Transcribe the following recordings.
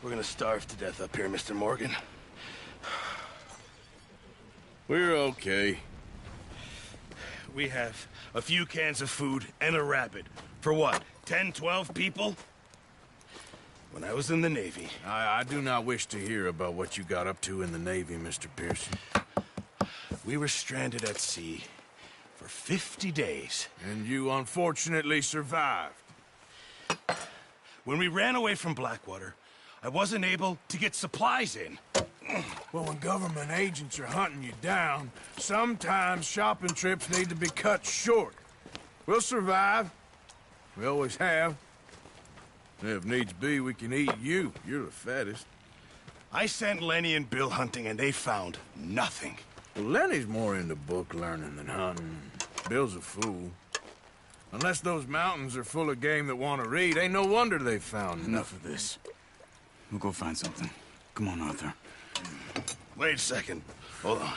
We're gonna starve to death up here, Mr. Morgan. We're okay. We have a few cans of food and a rabbit. For what, 10, 12 people? When I was in the Navy... I do not wish to hear about what you got up to in the Navy, Mr. Pearson. We were stranded at sea for 50 days. And you unfortunately survived. When we ran away from Blackwater, I wasn't able to get supplies in. Well, when government agents are hunting you down, sometimes shopping trips need to be cut short. We'll survive. We always have. If needs be, we can eat you. You're the fattest. I sent Lenny and Bill hunting, and they found nothing. Well, Lenny's more into book learning than hunting. Bill's a fool. Unless those mountains are full of game that want to read, ain't no wonder they found Enough of this. We'll go find something. Come on, Arthur. Wait a second. Hold on.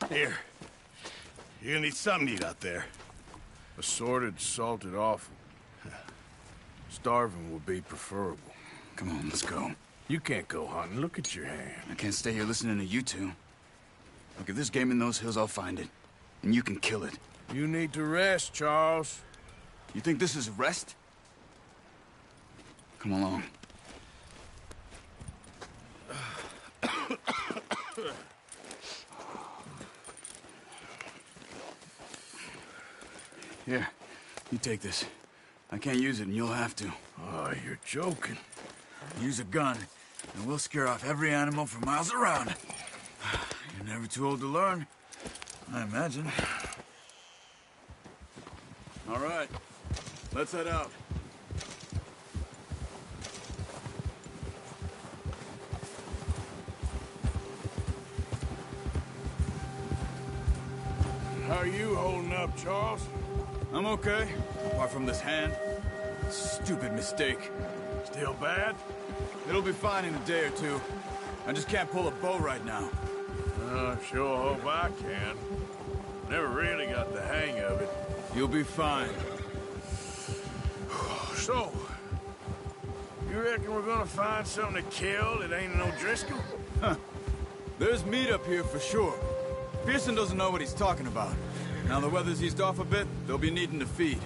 Here. You're gonna need something to eat out there. Assorted, salted offal. Starving will be preferable. Come on, let's go. You can't go hunting. Look at your hand. I can't stay here listening to you two. Look, if there's game in those hills, I'll find it. And you can kill it. You need to rest, Charles. You think this is rest? Come along. Here, you take this. I can't use it, and you'll have to. Oh, you're joking. Use a gun, and we'll scare off every animal for miles around. You're never too old to learn, I imagine. All right, let's head out. How are you holding up, Charles? I'm okay, apart from this hand. Stupid mistake. Still bad? It'll be fine in a day or two. I just can't pull a bow right now. I sure hope I can. Never really got the hang of it. You'll be fine. So, you reckon we're gonna find something to kill that ain't no Driscoll? Huh. There's meat up here for sure. Pearson doesn't know what he's talking about. Now the weather's eased off a bit, they'll be needing to feed.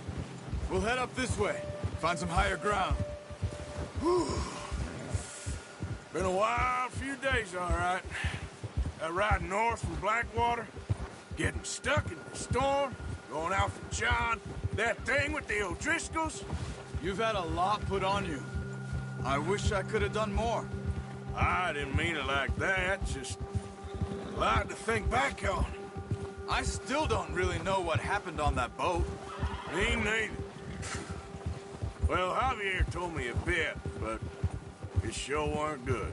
We'll head up this way, find some higher ground. Whew. Been a wild few days, all right. That ride north from Blackwater, getting stuck in the storm, going out from John, that thing with the O'Driscolls. You've had a lot put on you. I wish I could have done more. I didn't mean it like that, just a lot to think back on. I still don't really know what happened on that boat. Me neither. Well, Javier told me a bit, but it sure weren't good.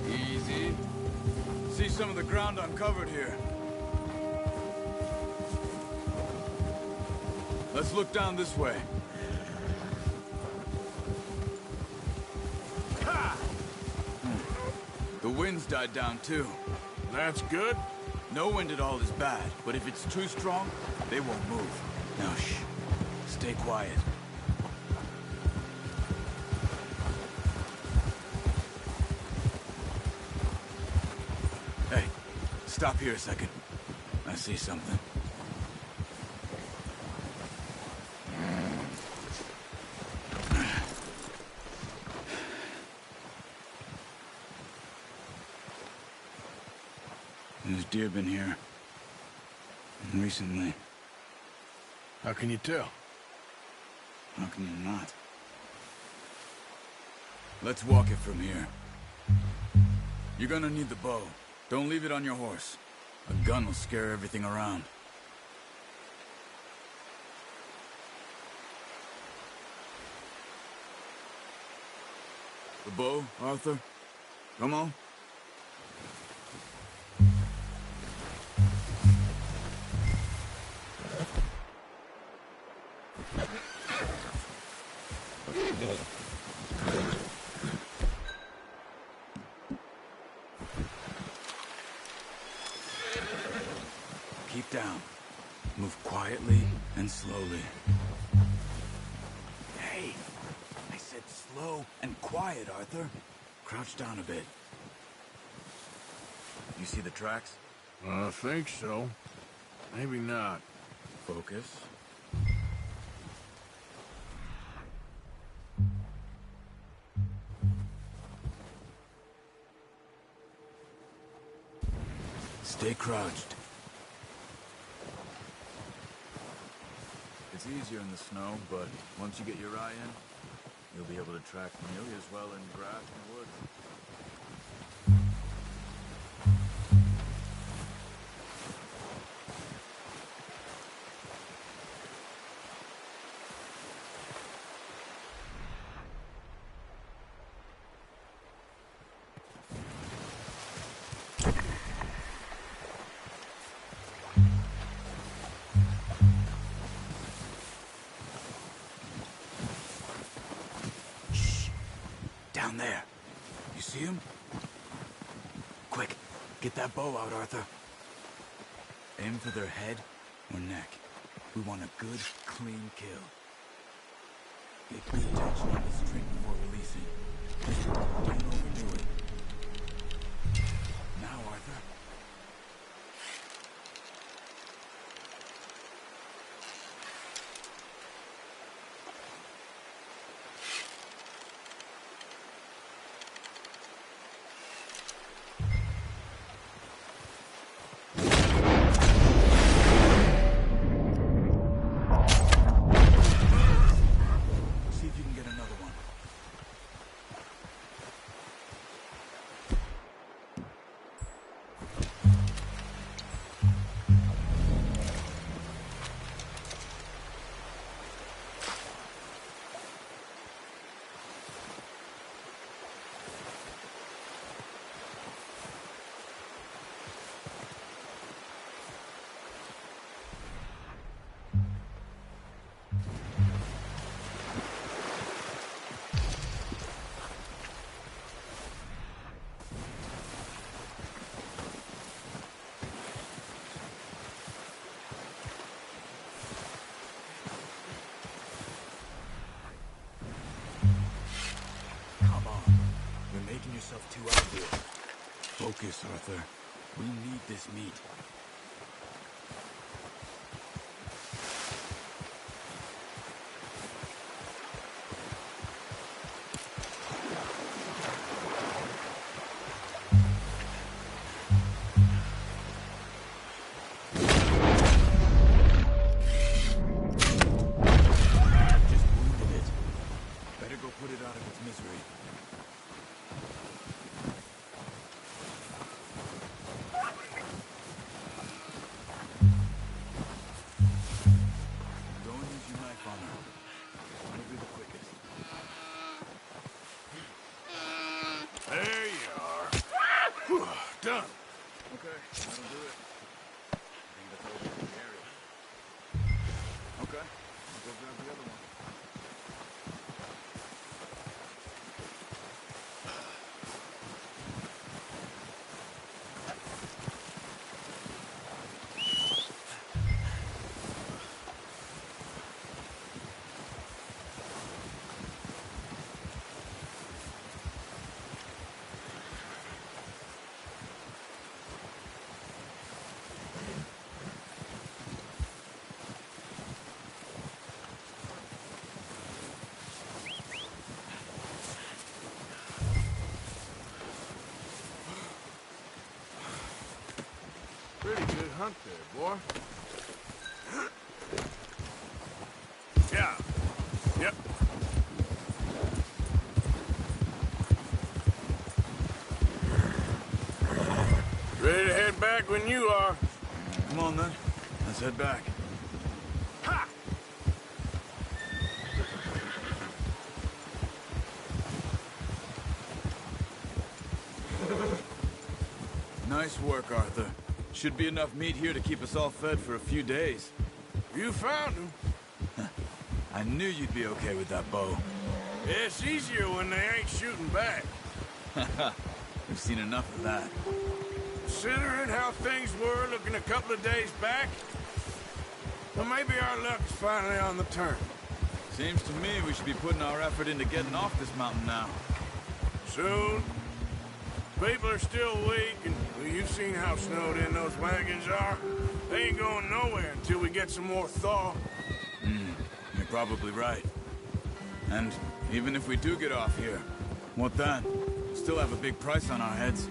Easy. See some of the ground uncovered here. Let's look down this way. Ha! The wind's died down too. That's good. No wind at all is bad, but if it's too strong, they won't move. Now shh. Stay quiet. Hey, stop here a second. I see something. There's deer been here. Recently. How can you tell? How can you not? Let's walk it from here. You're gonna need the bow. Don't leave it on your horse. A gun will scare everything around. The bow, Arthur? Come on. Keep down. Move quietly and slowly. Hey, I said slow and quiet, Arthur. Crouch down a bit. You see the tracks? I think so. Maybe not. Focus. Stay crouched. It's easier in the snow, but once you get your eye in, you'll be able to track nearly as well in grass and woods. Down there. You see him? Quick, get that bow out, Arthur. Aim for their head or neck. We want a good, clean kill. Get good tension on the string before releasing. Don't overdo it. Now, Arthur. Yourself too obvious. Focus, Arthur. We need this meat. Just wounded it. Better go put it out of its misery. There you are. Whew, done. Okay, that'll do it. I think that's all in the area. Okay, I'll go grab the other one. Pretty good hunt there, boy. Yeah. Yep. get back when you are. Come on, then. Let's head back. Ha! Nice work, Arthur. Should be enough meat here to keep us all fed for a few days. You found him. I knew you'd be okay with that bow. It's easier when they ain't shooting back. We've seen enough of that. Considering how things were looking a couple of days back, well, maybe our luck's finally on the turn. Seems to me we should be putting our effort into getting off this mountain now. Soon. People are still weak, and well, you've seen how snowed in those wagons are. They ain't going nowhere until we get some more thaw. You're probably right. And even if we do get off here, what then? We'll still have a big price on our heads.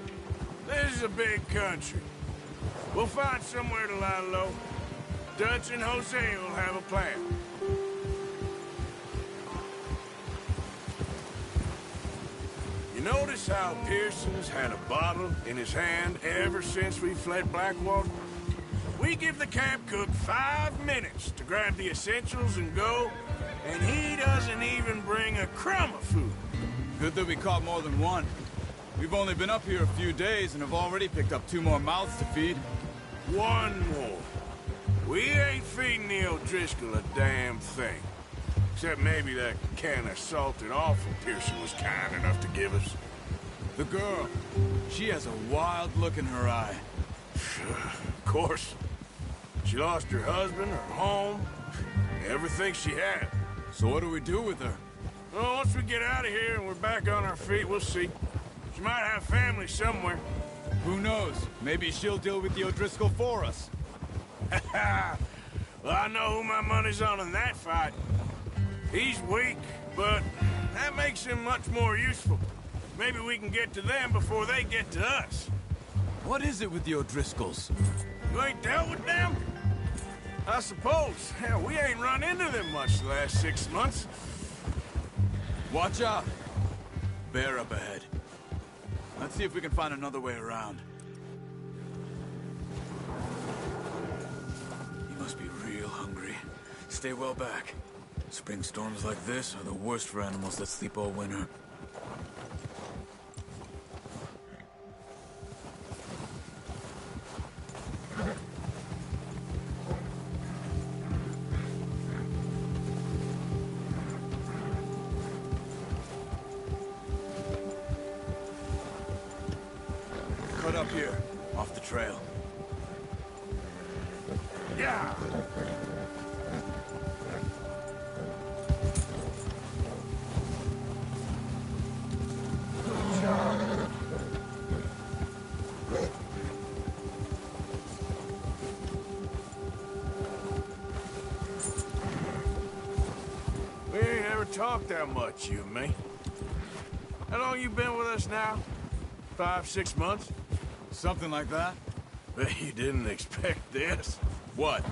This is a big country. We'll find somewhere to lie low. Dutch and Jose will have a plan. You notice how Pearson's had a bottle in his hand ever since we fled Blackwater? We give the camp cook 5 minutes to grab the essentials and go, and he doesn't even bring a crumb of food. Good that we caught more than one. We've only been up here a few days and have already picked up 2 more mouths to feed. 1 more. We ain't feeding the O'Driscoll a damn thing. Except maybe that can of salted offal Pearson was kind enough to give us. The girl, she has a wild look in her eye. Of course. She lost her husband, her home, everything she had. So what do we do with her? Well, once we get out of here and we're back on our feet, we'll see. She might have family somewhere. Who knows? Maybe she'll deal with the O'Driscoll for us. Well, I know who my money's on in that fight. He's weak, but that makes him much more useful. Maybe we can get to them before they get to us. What is it with the O'Driscolls? You ain't dealt with them? I suppose. Hell, we ain't run into them much the last 6 months. Watch out! Bear up ahead. Let's see if we can find another way around. You must be real hungry. Stay well back. Spring storms like this are the worst for animals that sleep all winter. Cut up here, off the trail. Yeah. We ain't ever talked that much, you and me. How long you been with us now? 5, 6 months? Something like that? Bet you didn't expect this. What?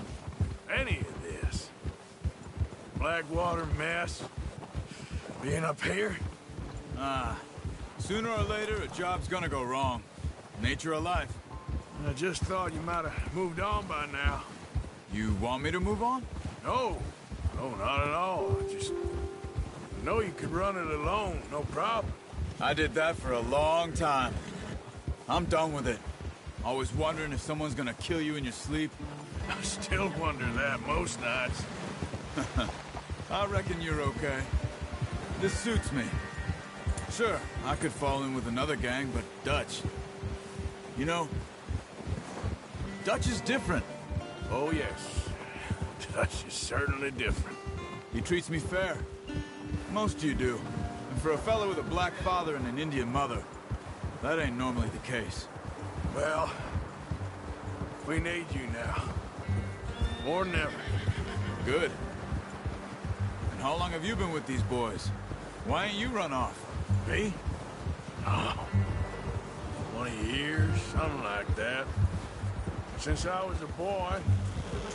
Any of this. Blackwater mess. Being up here? Sooner or later, a job's gonna go wrong. Nature of life. I just thought you might have moved on by now. You want me to move on? No. No, not at all. I know you could run it alone, no problem. I did that for a long time. I'm done with it. Always wondering if someone's gonna kill you in your sleep. I still wonder that most nights. I reckon you're okay. This suits me. Sure, I could fall in with another gang, but Dutch... You know, Dutch is different. Oh, yes. Dutch is certainly different. He treats me fair. Most you do. And for a fellow with a black father and an Indian mother, that ain't normally the case. Well, we need you now. More than ever. Good. And how long have you been with these boys? Why ain't you run off? Me? Oh, 20 years, something like that. Since I was a boy.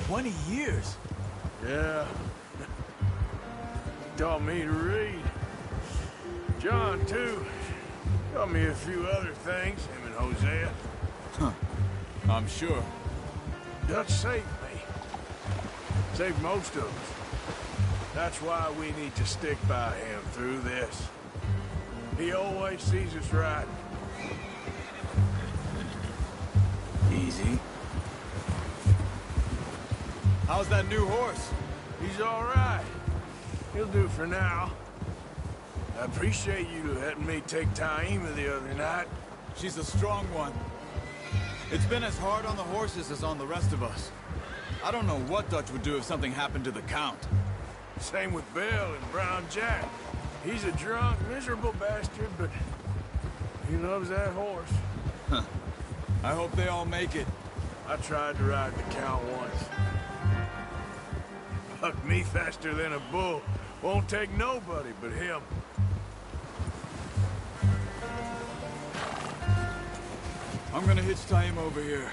20 years? Yeah. Taught me to read. John, too. Taught me a few other things, him and Hosea. Huh. I'm sure. Dutch saved me. Saved most of us. That's why we need to stick by him through this. He always sees us right. Easy. How's that new horse? He's all right. He'll do for now. I appreciate you letting me take Taima the other night. She's a strong one. It's been as hard on the horses as on the rest of us. I don't know what Dutch would do if something happened to the Count. Same with Bill and Brown Jack. He's a drunk, miserable bastard, but he loves that horse. Huh. I hope they all make it. I tried to ride the Count once. Bucked me faster than a bull. Won't take nobody but him. I'm gonna hitch Taima over here.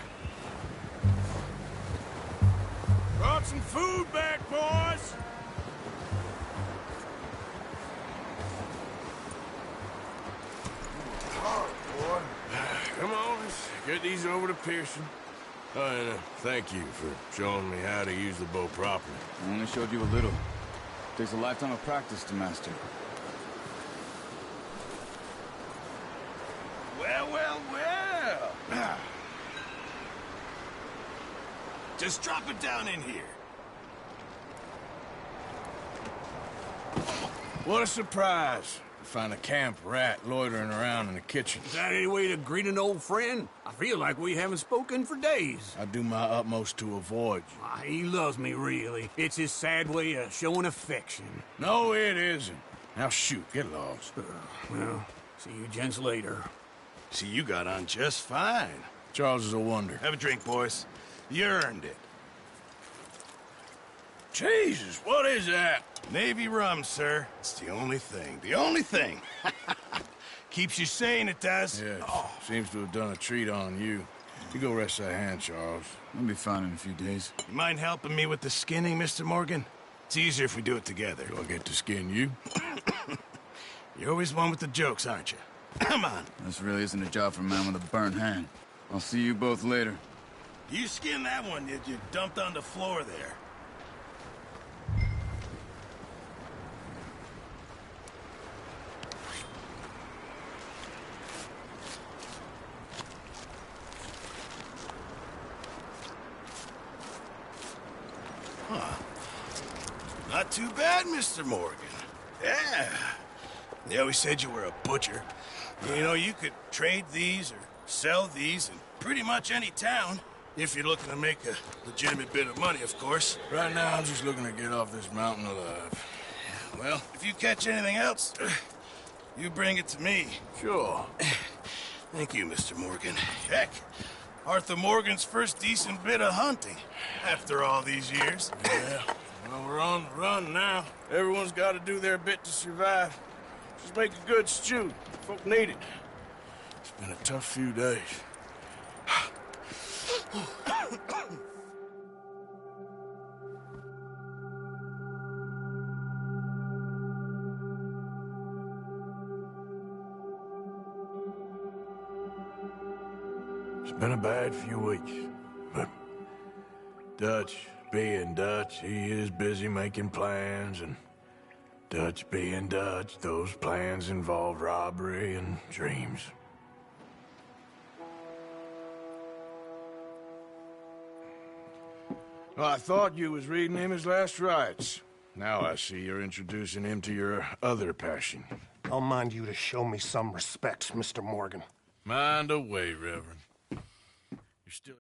Brought some food back, boys! Hard, boy. Come on, let's get these over to Pearson. Oh, and thank you for showing me how to use the bow properly. I only showed you a little. Takes a lifetime of practice to master. Well, well, well. Just drop it down in here. What a surprise to find a camp rat loitering around in the kitchen. Is that any way to greet an old friend? I feel like we haven't spoken for days. I do my utmost to avoid you. He loves me, really. It's his sad way of showing affection. No, it isn't. Now shoot, get lost. Well, see you gents later. See, you got on just fine. Charles is a wonder. Have a drink, boys. You earned it. Jesus, what is that? Navy rum, sir. It's the only thing. The only thing. Keeps you sane, it does. Yes, seems to have done a treat on you. You go rest that hand, Charles. I'll be fine in a few days. You mind helping me with the skinning, Mr. Morgan? It's easier if we do it together. Do I get to skin you? You're always one with the jokes, aren't you? Come on. This really isn't a job for a man with a burnt hand. I'll see you both later. You skinned that one that you dumped on the floor there. Not too bad, Mr. Morgan. Yeah. They always said you were a butcher. You know, you could trade these or sell these in pretty much any town. If you're looking to make a legitimate bit of money, of course. Right now, I'm just looking to get off this mountain alive. Well, if you catch anything else, you bring it to me. Sure. Thank you, Mr. Morgan. Heck, Arthur Morgan's first decent bit of hunting after all these years. Yeah. Well, we're on the run now. Everyone's got to do their bit to survive. Just make a good stew. Folk need it. It's been a tough few days. It's been a bad few weeks, but Dutch being Dutch, he is busy making plans, and Dutch being Dutch, those plans involve robbery and dreams. Well, I thought you was reading him his last rites. Now I see you're introducing him to your other passion. I'll mind you to show me some respect, Mr. Morgan. Mind away, Reverend. You're still...